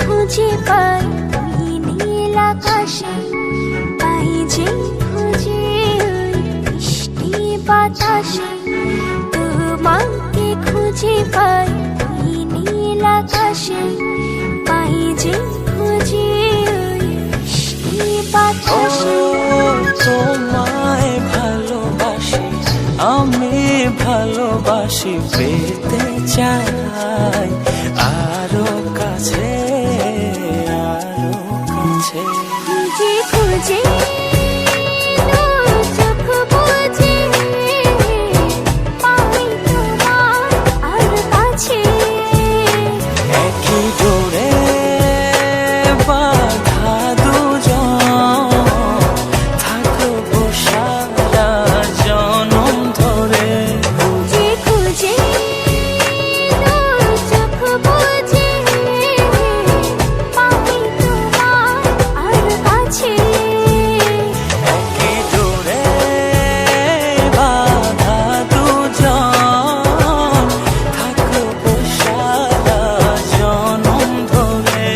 খুঁজে পাই ওই নীল আকাশে, পাই যে খুঁজে ওই মিষ্টি বাতাসে। তোমাকে খুঁজে পাই ওই নীল আকাশে, পাই যে খুঁজে ওই মিষ্টি বাতাসে। তোমায় ভালোবাসি, আমি ভালোবাসি, পেতে চাই আরো কাছে, আরো কাছে। খুঁজে খুঁজে চোখ বুজে পাই তোমার আর কাছে। একই ডোরে বাঁধা দুজন, থাকবো সারা জনম ধরে। খুঁজে খুঁজে চোখ বুজে পাই তোমার আর কাছে। একই ডোরে বাঁধা দুজন, থাকবো সারা জনম ধরে।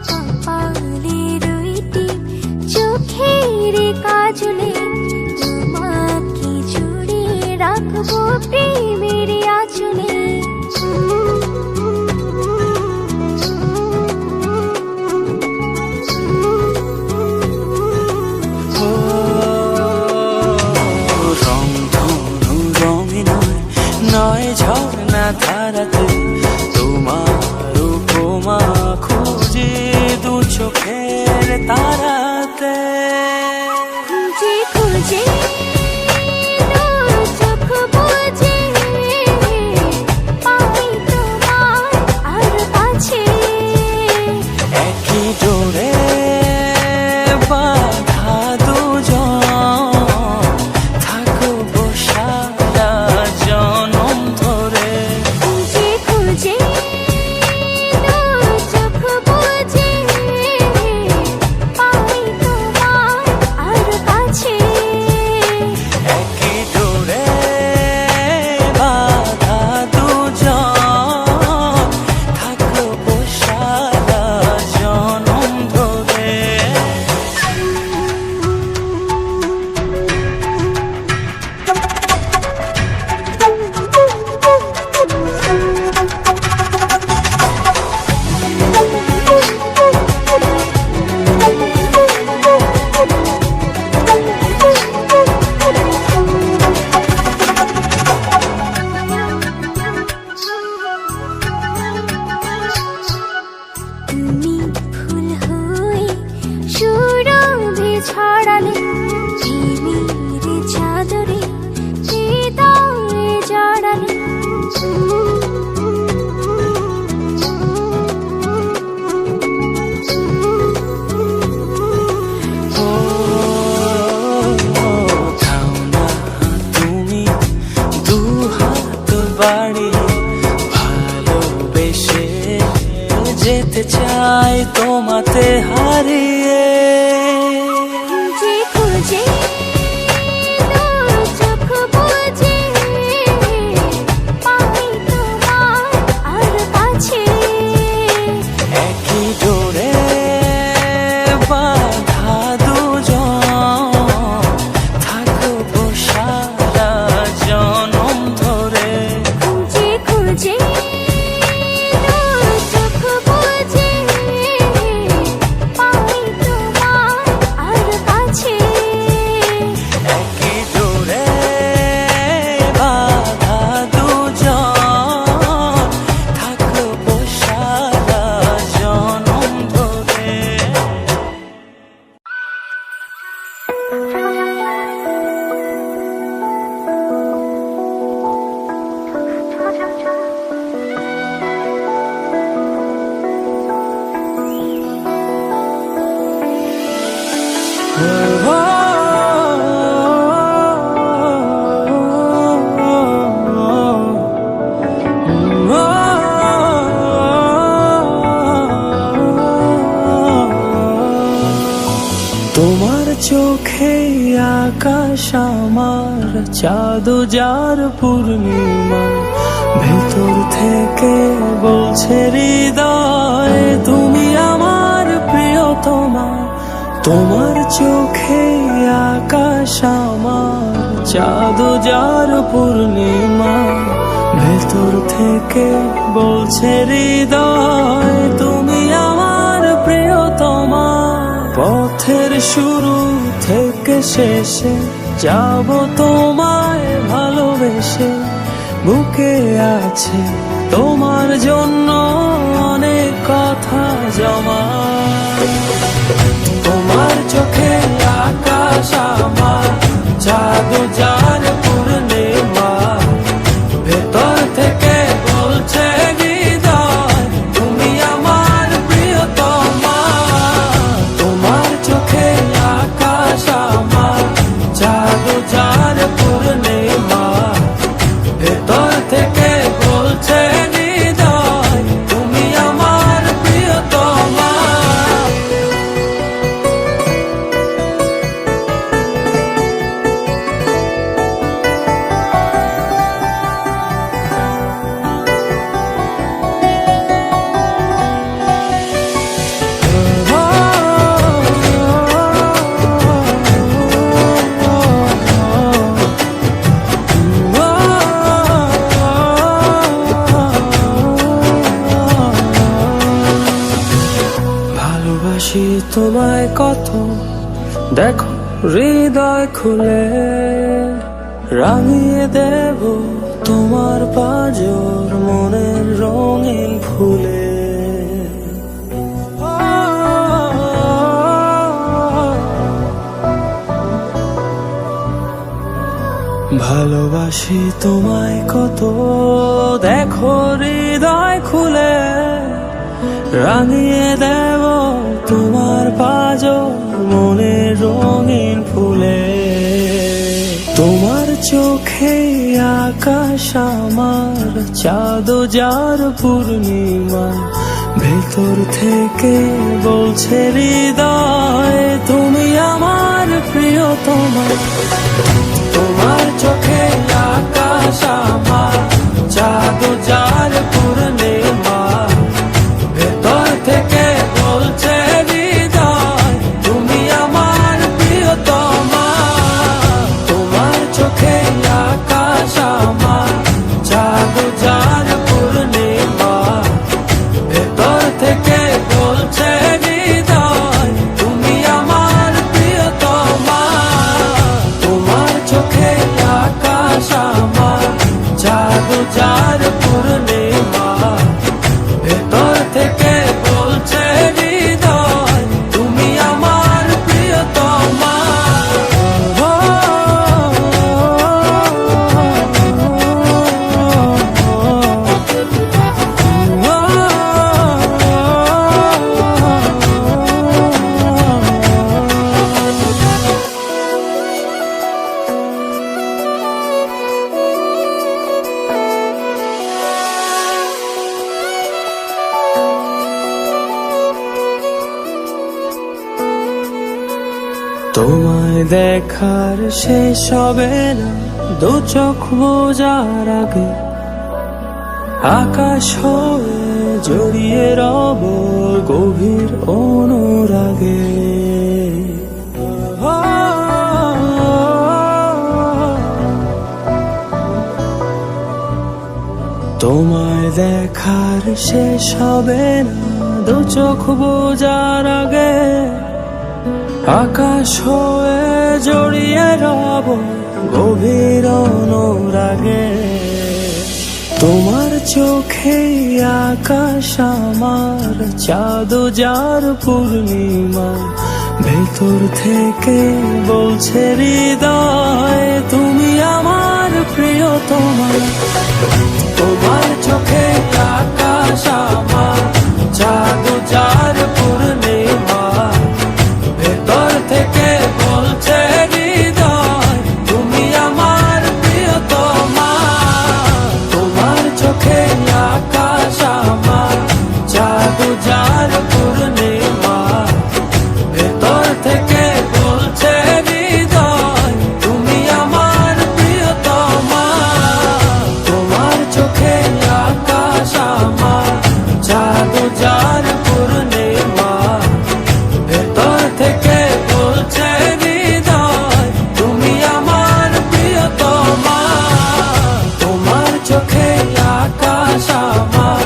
কপালের ওইটি চোখের কাজলে, তোমাকে জুড়ে রাখবো প্রেমের আঁচলে। রংধনু রঙে নয়, নয় ঝর্ণা ধারাতে, তোমার উপমা খুঁজে দু চোখের তারাতে। খুঁজে খুঁজে চোখ বুজে পাই তোমার আর কাছে। একই ডোরে বাঁধা দুজন, থাকবো সারা জনম ধরে। খুঁজে খুঁজে চোখ বুজে পাই তোমার আর কাছে। একই ডোরে বাঁধা দুজন, থাকবো সারা জনম ধরে। তুমি ফুল হয়ে সুরভি ছড়ালে, প্রেমের চাদরে হৃদয়ে জড়ালে। ও থাও না তুমি দু হাত বাড়িয়ে, ভালোবেসে যেতে চাই তোমাতে হারিয়ে। খুঁজে তোমার চোখে আকাশ আমার চাঁদ যার পূর্ণিমা, ভেতর থেকে বলছে হৃদয় তুমি আমার প্রিয়তমা। তোমার চোখে আকাশ আমার চাঁদ যার পূর্ণিমা, ভেতর থেকে বলছে হৃদয় তুমি আমার প্রিয়তমা। পথের শুরু থেকে শেষে যাব তোমায় ভালোবেসে, বুকে আছে তোমার জন্য অনেক কথা জমা। তোমার চোখে আকাশ আমার চাঁদ যার পূর্ণিমা, ভেতর থেকে বলছে হৃদয় তুমি আমার প্রিয়তমা। তোমার চোখে আকাশ আমার চাঁদ যার পূর্ণিমা, ভেতর থেকে বলছে হৃদয় তুমি আমার প্রিয়তমা। ভালোবাসি তোমায় কত, দেখো হৃদয় খুলে রাঙিয়ে দেব তোমার পাজর মনের রঙিন ফুলে। ভালোবাসি তোমায় কত, দেখো হৃদয় খুলে রাঙিয়ে দেব তোমার পাজর মনের রঙিন ফুলে। তোমার চোখে আকাশ আমার চাঁদ যার পূর্ণিমা, ভেতর থেকে বলছে হৃদয় তুমি আমার প্রিয়তমা। তোমার চোখে আকাশ আমার চাঁদ যার পূর্ণিমা, ভেতর থেকে বলছে হৃদয় তুমি আমার প্রিয়তমা। তোমার চোখে আকাশ আমার চাঁদ যার পূর্ণিমা, ভেতর থেকে বলছে হৃদয় তুমি আমার প্রিয়তমা। তোমার চোখে আকাশ আমার চাঁদ যার পূর্ণিমা, ভেতর থেকে বলছে হৃদয় তুমি আমার প্রিয়তমা। তোমায় দেখার শেষ হবে না দু চোখ বোঝার আগে, আকাশ হয়ে জড়িয়ে রব গভীর অনুরাগে। তোমায় দেখার শেষ হবে না দু চোখ বোঝার আগে, আকাশ হয়ে জড়িয়ে রব গভীর অনুরাগে। তোমার চোখে আকাশ আমার চাঁদ যার পূর্ণিমা, ভেতর থেকে বলছে হৃদয় তুমি আমার প্রিয়তমা। তোমার চোখে আকাশ আমার, চাঁদ যার পূর্ণিমা। ভেতর থেকে বলছে হৃদয় তুমি আমার প্রিয়তমা। তোমার চোখে আকাশ আমার, চাঁদ যার পূর্ণিমা। ভেতর থেকে বলছে হৃদয় তুমি আমার প্রিয়তমা। তোমার চোখে আকাশ আমার, চাঁদ যার পূর্ণিমা। ভেতর থেকে বলছে হৃদয় তুমি আমার প্রিয়তমা। তোমার চোখে আকাশ আমার,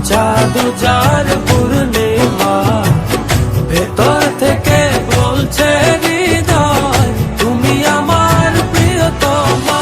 চাঁদ যার পূর্ণিমা। ভেতর থেকে বলছে হৃদয় তুমি আমার প্রিয়তমা।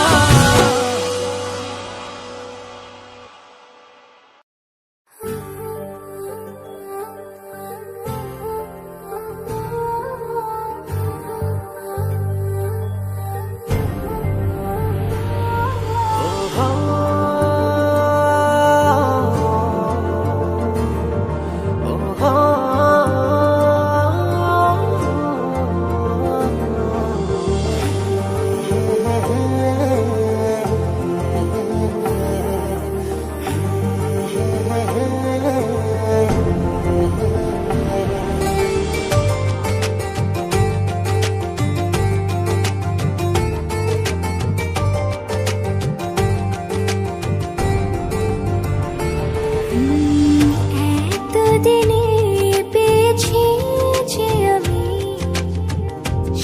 এতদিনে পেয়েছি যে আমি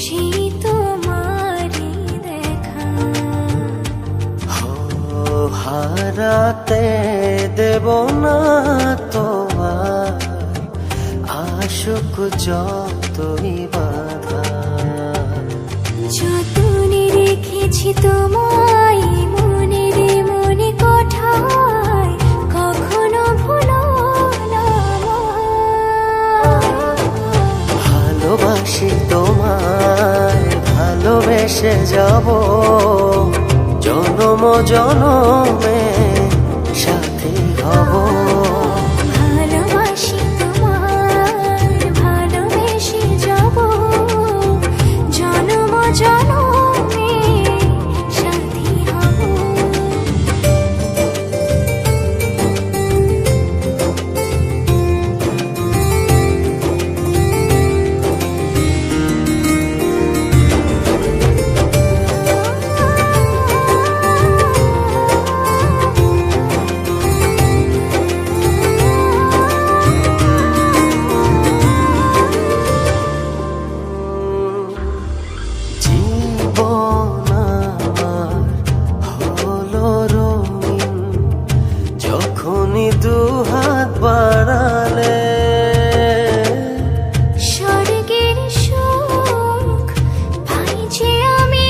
সেই তোমারই দেখা। হারাতে দেব না তোমার আশুক যতই বাধা। যতনে রেখেছি তোমায় মনের মনে কোঠায়, কখনো ভুলো না আমায়। ভালোবাসি তোমায়, ভালোবেসে যাব জনম জনমে সাথী হব। ভালোবাসি তোমায়, ভালোবেসে যাব জনম জনমে সাথী হব। জীবন আমার হলো রঙিন যখনই দুহাত বাড়ালে। স্বর্গের সুখ পাই যে আমি,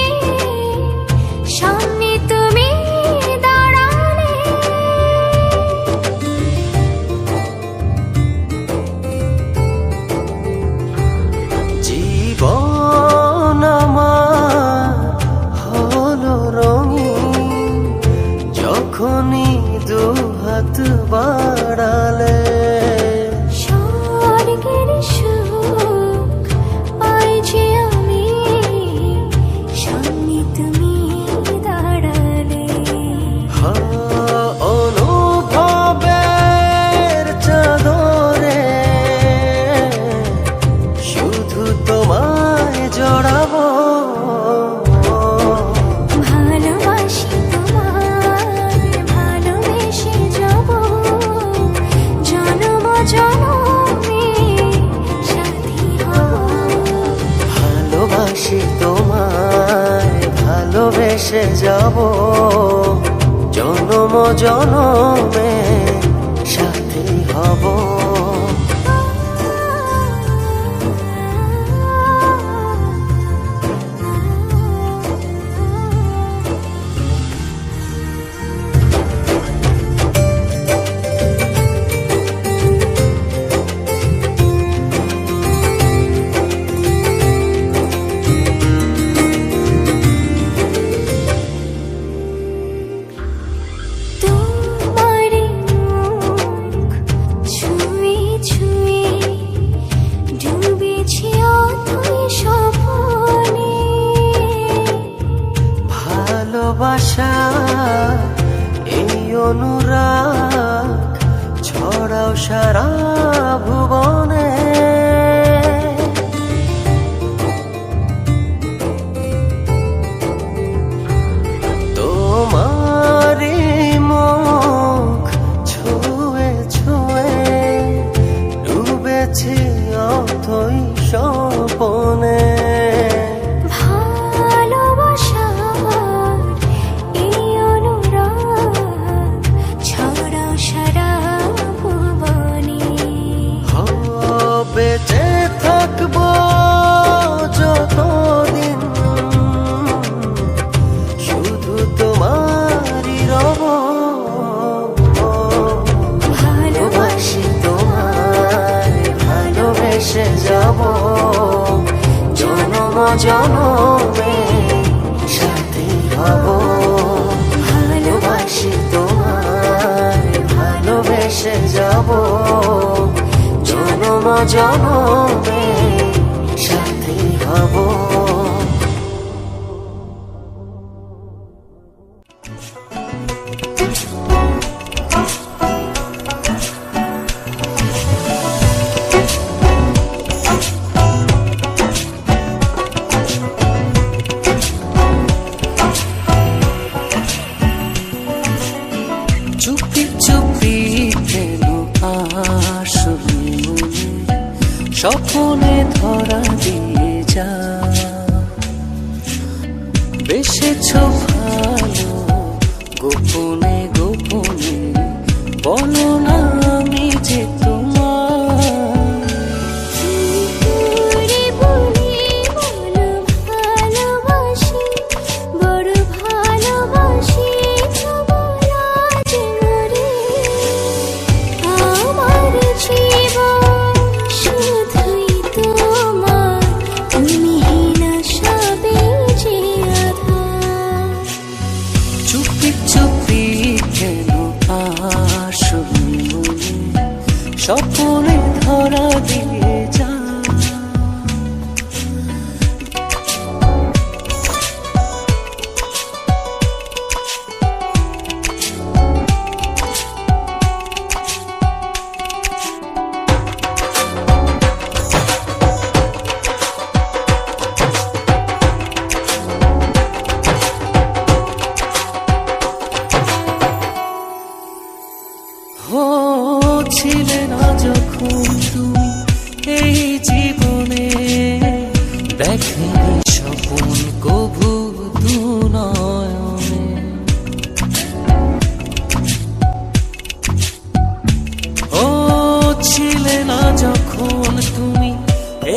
সামনে তুমি দাঁড়ালে। জীবন আমার হলো রঙিন যখনই দুহাত বাড়ালে। স্বর্গের সুখ পাই যে আমি, সামনে তুমি দাঁড়ালে। অনুভবের চাদরে শুধু তোমায় জড়াবো। ভালোবাসি তোমায়, ভালোবেসে যাব জনম জনমে সাথী হব। ভালোবাসি তোমায়, ভালোবেসে যাব জনম জনমে সাথী হব। ভালোবাসা এই অনুরাগ ছড়াও সারা ভুবনে। তোমারি মুখ ছুঁয়ে ছুঁয়ে ডুবেছি অথই স্বপনে। ভালোবাসার এই অনুরাগ ছড়াও সারা ভুবনে। বেঁচে থাকবো যতদিন শুধু তোমারই রব। ভালোবাসি তোমায় ভালোবেসে যাব জনম জনমে সাথী হব। ভালোবাসি তোমায় ভালোবেসে যাব জনম জনমে সাথী হব। চুপি চুপি কেন আসবি মনে স্বপ্নে ধরা দিয়ে যা। বেসেছ ভালো গোপনে গোপনে বলো না আমি যে তোমার। তোরে বলি বলো ভালোবাসি বড় ভালোবাসি বলা যে মরে। আমার জীবন শুধুই তোমার তুমি না সবে যে আধার। চুপি চুপি কেন আসবি মনে স্বপ্নে ধরা দিয়ে যা। ছিলে না যখন তুমি এই জীবনে দেখেনি স্বপন কভু দু নয়নে। ও ছিলে না যখন তুমি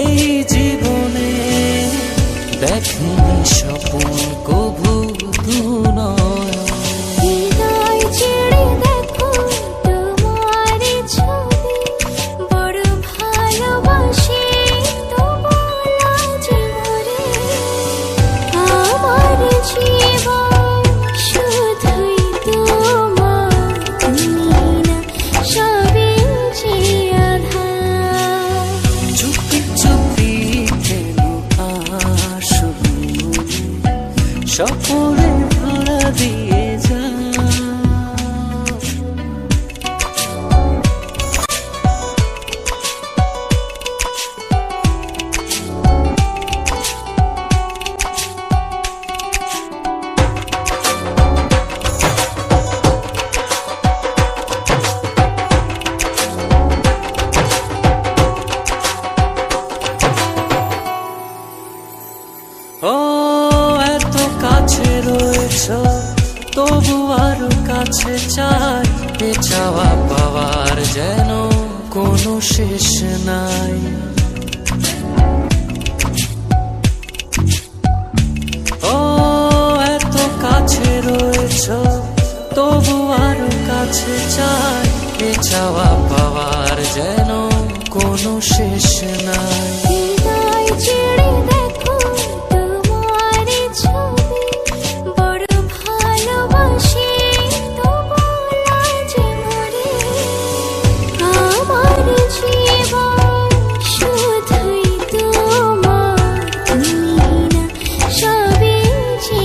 এই জীবনে দেখেনি স্বপন কভু দু নয়নে। হৃদয় ছেড়ে দেখো তোমার ছবি বড় ভালোবাসি তো বলা যে মরে। আমার জীবন শুধুই তোমার তুমি না সবে যে আধার। চুপি চুপি কেন আসবি মনে স্বপ্নে ধরা দিয়ে যা। ও এত কাছে রয়েছ তবু আরো কাছে চাই। এ চাওয়া পাওয়ার যেন কোনো শেষ নাই। ও এত কাছে রয়েছ তবু আরো কাছে চাই। এ চাওয়া পাওয়ার যেন কোনো শেষ নাই। হৃদয় ছেড়ে দেখো তোমার ছবি বড় ভালোবাসি তো বলা যে মরে। আমার জীবন শুধুই তোমার তুমি না সবে যে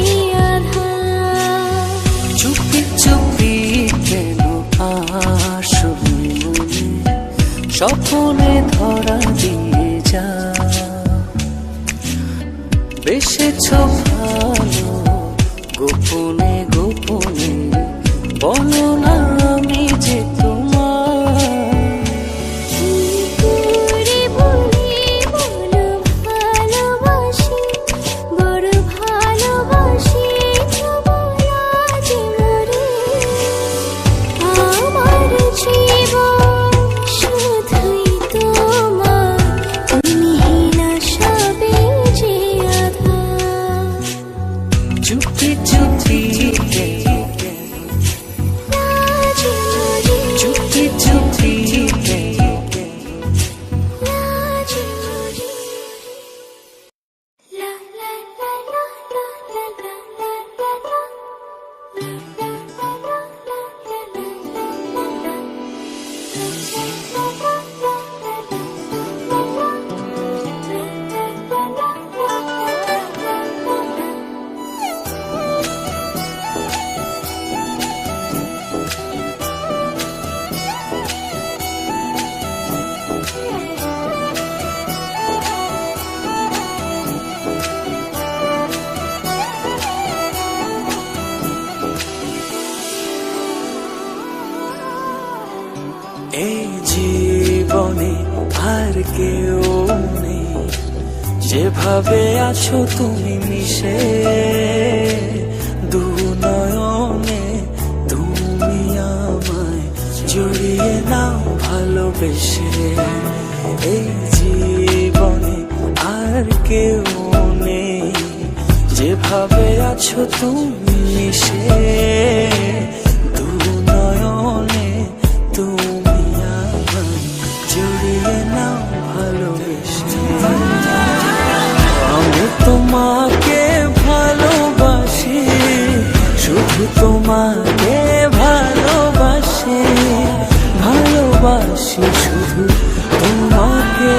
আধার। গোপনে ধরা দিয়ে যা বেসেছ ভালো গোপনে গোপনে বলো না আমি যে তোমার করে বলি বলো ভালোবাসি বড় ভালোবাসি বলা যে মরে আমার জীবন শুধুই তোমার তুমি না সবে যে আধার চুপি চুপি রাজি মরি চুপি চুপি রাজি মরি লা লা লা লা লা লা লা লা লা এই জীবনে আর কেউ নেই যেভাবে আছো তুমি মিশে দু নয়নে তুমি আমায় জড়িয়ে নাও ভালোবেসে এই জীবনে আর কেউ নেই যেভাবে আছো তুমি মিশে দু নয়নে তুমি আমায় জড়িয়ে নাও ভালোবেসে আমি তোমাকে ভালোবাসি শুধু তোমাকে ভালোবাসি ভালোবাসি শুধু তোমাকে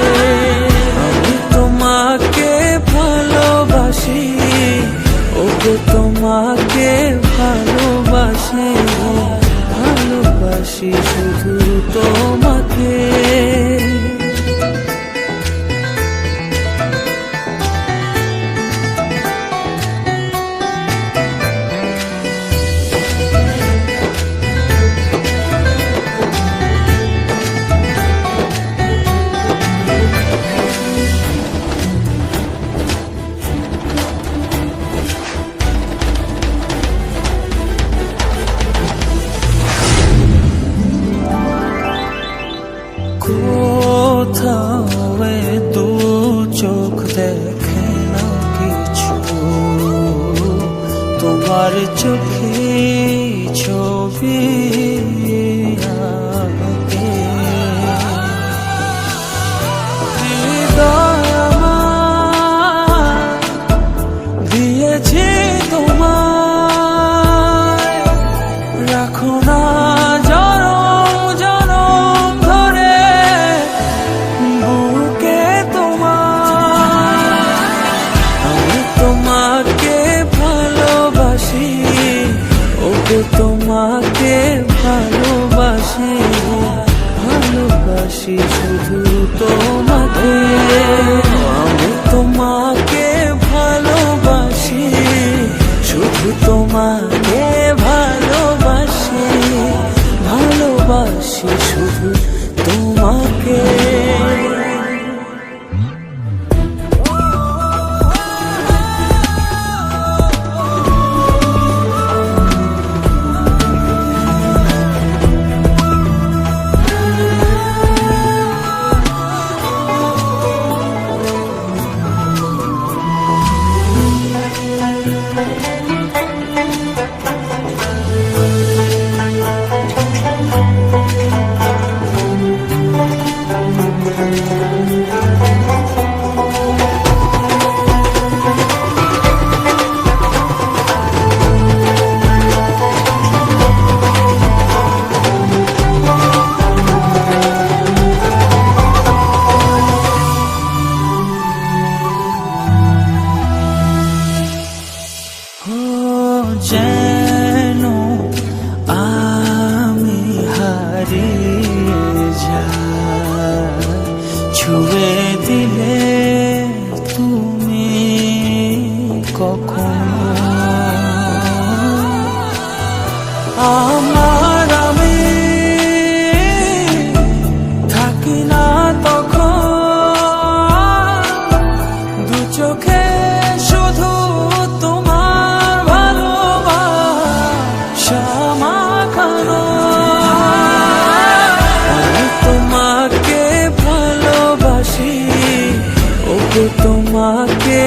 আমি তোমাকে ভালোবাসি ওকে তোমাকে ভালোবাসি ভালোবাসি শুধু তোমাকে কোথাও এ দু চোখ দেখে না কিছু তোমার চোখে ছবি আঁকে। হৃদয় আমার দিয়েছি তোমায় রাখো না জনম জনম ধরে বুকে তোমার আমি তোমাকে ভালোবাসি ওকে তোমাকে ভালোবাসি ভালোবাসি শুধু তোমাকে আমি তোমাকে ভালোবাসি শুধু তোমাকে ভালোবাসি ভালোবাসি শুধু তোমাকে যেন আমি হারিয়ে যাই কখনো। আমার আমি থাকি না তখন, দু চোখে শুধু তোমার ভালোবাসা মাখানো। আমি তোমাকে ভালোবাসি, ওগো তোমাকে